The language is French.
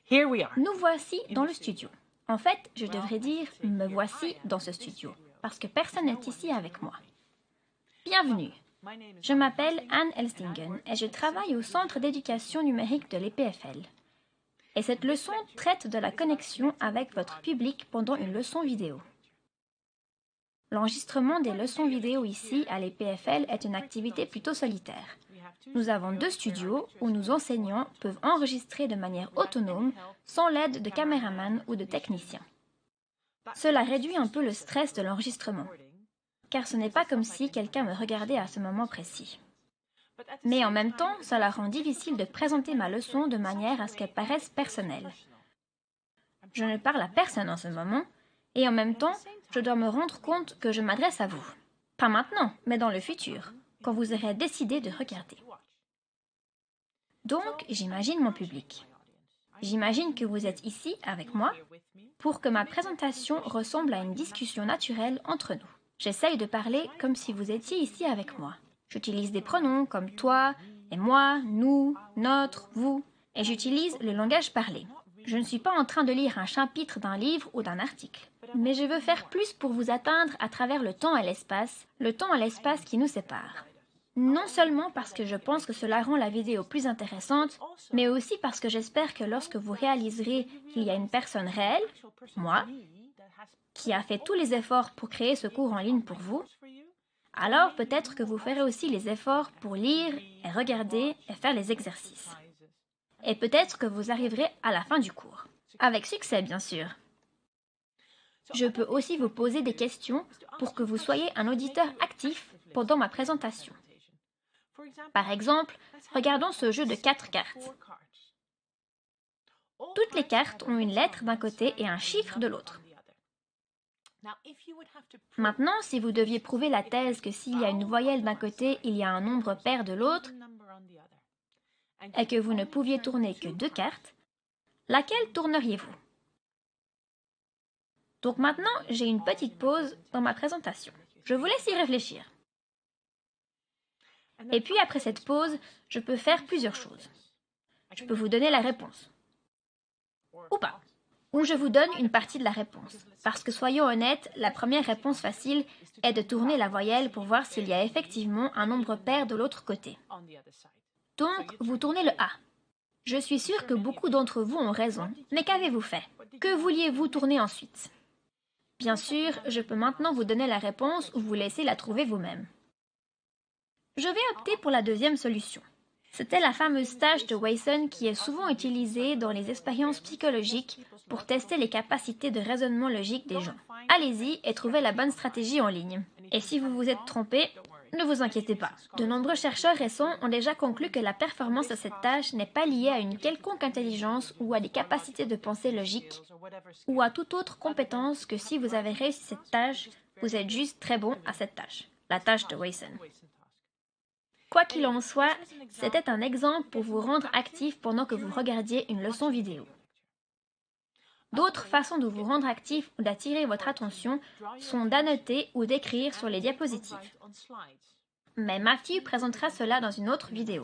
Nous voici dans le studio. En fait, je devrais dire « me voici dans ce studio » parce que personne n'est ici avec moi. Bienvenue. Je m'appelle Anne Elstingen et je travaille au Centre d'éducation numérique de l'EPFL. Et cette leçon traite de la connexion avec votre public pendant une leçon vidéo. L'enregistrement des leçons vidéo ici à l'EPFL est une activité plutôt solitaire. Nous avons 2 studios où nos enseignants peuvent enregistrer de manière autonome sans l'aide de caméramans ou de techniciens. Cela réduit un peu le stress de l'enregistrement, car ce n'est pas comme si quelqu'un me regardait à ce moment précis. Mais en même temps, cela rend difficile de présenter ma leçon de manière à ce qu'elle paraisse personnelle. Je ne parle à personne en ce moment, et en même temps, je dois me rendre compte que je m'adresse à vous. Pas maintenant, mais dans le futur, quand vous aurez décidé de regarder. Donc, j'imagine mon public. J'imagine que vous êtes ici avec moi pour que ma présentation ressemble à une discussion naturelle entre nous. J'essaye de parler comme si vous étiez ici avec moi. J'utilise des pronoms comme toi et moi, nous, notre, vous, et j'utilise le langage parlé. Je ne suis pas en train de lire un chapitre d'un livre ou d'un article, mais je veux faire plus pour vous atteindre à travers le temps et l'espace qui nous séparent. Non seulement parce que je pense que cela rend la vidéo plus intéressante, mais aussi parce que j'espère que lorsque vous réaliserez qu'il y a une personne réelle, moi, qui a fait tous les efforts pour créer ce cours en ligne pour vous, alors peut-être que vous ferez aussi les efforts pour lire et regarder et faire les exercices. Et peut-être que vous arriverez à la fin du cours. Avec succès, bien sûr. Je peux aussi vous poser des questions pour que vous soyez un auditeur actif pendant ma présentation. Par exemple, regardons ce jeu de 4 cartes. Toutes les cartes ont une lettre d'un côté et un chiffre de l'autre. Maintenant, si vous deviez prouver la thèse que s'il y a une voyelle d'un côté, il y a un nombre pair de l'autre, et que vous ne pouviez tourner que 2 cartes, laquelle tourneriez-vous? Donc maintenant, j'ai une petite pause dans ma présentation. Je vous laisse y réfléchir. Et puis après cette pause, je peux faire plusieurs choses. Je peux vous donner la réponse. Ou pas. Ou je vous donne une partie de la réponse. Parce que soyons honnêtes, la première réponse facile est de tourner la voyelle pour voir s'il y a effectivement un nombre pair de l'autre côté. Donc, vous tournez le A. Je suis sûre que beaucoup d'entre vous ont raison, mais qu'avez-vous fait? Que vouliez-vous tourner ensuite? Bien sûr, je peux maintenant vous donner la réponse ou vous laisser la trouver vous-même. Je vais opter pour la deuxième solution. C'était la fameuse tâche de Weyson qui est souvent utilisée dans les expériences psychologiques pour tester les capacités de raisonnement logique des gens. Allez-y et trouvez la bonne stratégie en ligne. Et si vous vous êtes trompé, ne vous inquiétez pas. De nombreux chercheurs récents ont déjà conclu que la performance de cette tâche n'est pas liée à une quelconque intelligence ou à des capacités de pensée logique ou à toute autre compétence que si vous avez réussi cette tâche, vous êtes juste très bon à cette tâche, la tâche de Weyson. Quoi qu'il en soit, c'était un exemple pour vous rendre actif pendant que vous regardiez une leçon vidéo. D'autres façons de vous rendre actif ou d'attirer votre attention sont d'annoter ou d'écrire sur les diapositives. Mais Matthew présentera cela dans une autre vidéo.